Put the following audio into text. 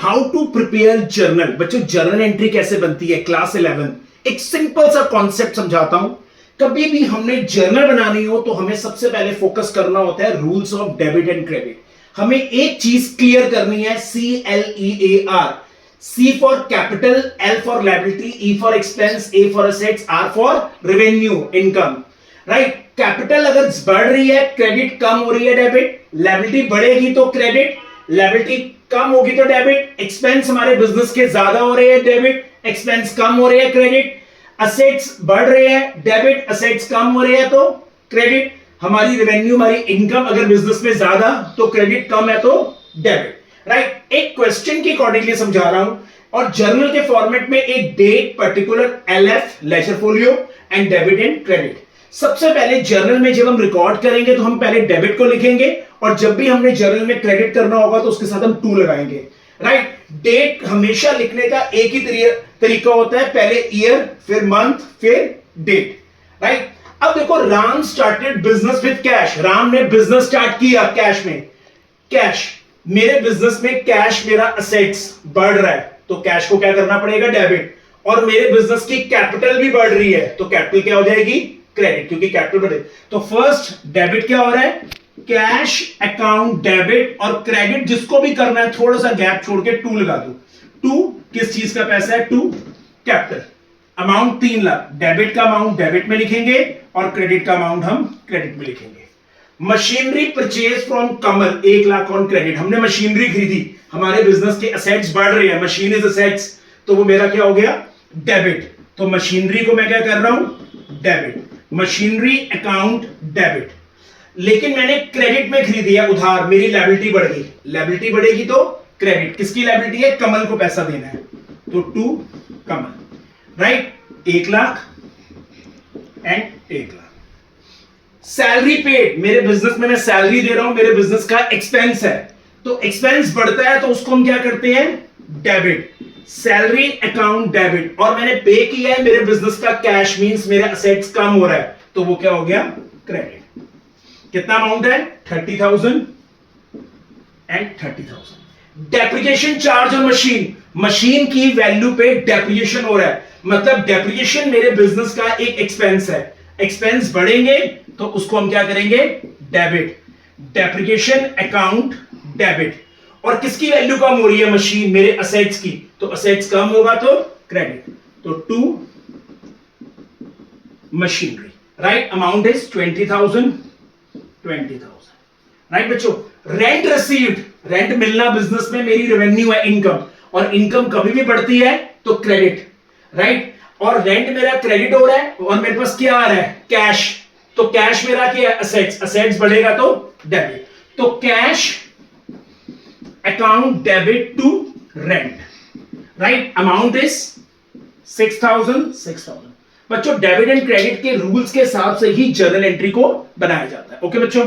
How to prepare journal. बच्चों journal entry कैसे बनती है, क्लास 11 एक सिंपल सा कॉन्सेप्ट समझाता हूं। कभी भी हमने जर्नल बनानी हो तो हमें सबसे पहले फोकस करना होता है rules of debit and credit. हमें एक चीज क्लियर करनी है, CLEAR। C for capital, L for liability, E for expense, A for assets, R for revenue income. Right, capital अगर बढ़ रही है क्रेडिट, कम हो रही है डेबिट। लायबिलिटी बढ़ेगी तो क्रेडिट, लायबिलिटी कम होगी तो डेबिट। एक्सपेंस हमारे बिजनेस के ज्यादा हो रहे हैं डेबिट, एक्सपेंस कम हो रहे हैं क्रेडिट। असेट्स बढ़ रहे हैं डेबिट, असेट्स कम हो रहे हैं तो क्रेडिट। हमारी रेवेन्यू, हमारी इनकम अगर बिजनेस में ज्यादा तो क्रेडिट, कम है तो डेबिट। राइट, एक क्वेश्चन के अकॉर्डिंगली समझा रहा हूं। और जर्नल के फॉर्मेट में एक date, particular, LF ledger folio and debit and credit. सबसे पहले जर्नल में जब हम रिकॉर्ड करेंगे तो हम पहले डेबिट को लिखेंगे, और जब भी हमने जर्नल में क्रेडिट करना होगा तो उसके साथ हम 2 लगाएंगे। राइट, डेट हमेशा लिखने का एक ही तरीका होता है, पहले ईयर, फिर मंथ, फिर डेट। राइट, अब देखो, Ram started business with cash. Ram ने बिजनेस स्टार्ट किया कैश में। कैश, मेरे बिजनेस में कैश, मेरा असेट्स बढ़ रहा है तो कैश को क्या करना पड़ेगा, डेबिट। और मेरे बिजनेस की कैपिटल भी बढ़ रही है तो कैपिटल क्या हो जाएगी, क्रेडिट, क्योंकि कैपिटल बढ़े। तो फर्स्ट डेबिट क्या हो रहा है, कैश अकाउंट डेबिट, और क्रेडिट जिसको भी करना है थोड़ा सा गैप छोड़ के 2 लगा दो। 2 किस चीज का पैसा है, 2 कैपिटल। अमाउंट 3 लाख, डेबिट का अमाउंट डेबिट में लिखेंगे और क्रेडिट का अमाउंट हम क्रेडिट में लिखेंगे। Machinery purchase from Kamal, 1 lakh on credit. हमने मशीनरी खरीदी, हमारे बिजनेस के असेट्स बढ़ रहे हैं, मशीन इज असेट्स, तो वो मेरा क्या हो गया, डेबिट। तो मशीनरी को मैं क्या कर रहा हूं, डेबिट। Machinery account debit. लेकिन मैंने क्रेडिट में खरीदी है उधार, मेरी लायबिलिटी बढ़ गई। लायबिलिटी बढ़ेगी तो क्रेडिट। किसकी लायबिलिटी है, कमल को पैसा देना है तो 2 कमल। Right, 1 lakh and 1 lakh. Salary paid, मेरे बिजनेस में मैं सैलरी दे रहा हूं, मेरे बिजनेस का एक्सपेंस है, तो एक्सपेंस बढ़ता है तो उसको हम क्या करते हैं, डेबिट। Salary account debit. और मैंने पे किया है, मेरे बिजनेस का कैश, मींस मेरे असेट्स कम हो रहा है तो वो क्या हो गया, क्रेडिट। कितना अमाउंट है, 30,000 and 30,000। Depreciation charge on machine, machine की वैल्यू पे डेप्रिसिएशन हो रहा है, मतलब डेप्रिसिएशन मेरे बिजनेस का एक एक्सपेंस है। एक्सपेंस बढ़ेंगे तो उसको हम क्या करेंगे, डेबिट। Depreciation account debit. और किसकी वैल्यू कम हो रही है, मशीन, मेरे असेट्स की, तो असेट्स कम होगा तो क्रेडिट। तो 2 machinery. Right, amount is 20,000। Right बच्चों, रेंट रिसीव्ड, रेंट मिलना बिजनेस में मेरी रेवेन्यू है, इनकम, और इनकम कभी भी बढ़ती है तो क्रेडिट। राइट, और रेंट मेरा क्रेडिट हो रहा है और मेरे पास क्या आ रहा है, कैश, तो कैश मेरा क्या है, असेट्स, असेट्स बढ़ेगा तो डेबिट। तो cash account debit to rent. Right, amount is 6,000। बच्चों डेबिट एंड क्रेडिट के रूल्स के हिसाब से ही जर्नल एंट्री को बनाया जाता है। ओके बच्चों।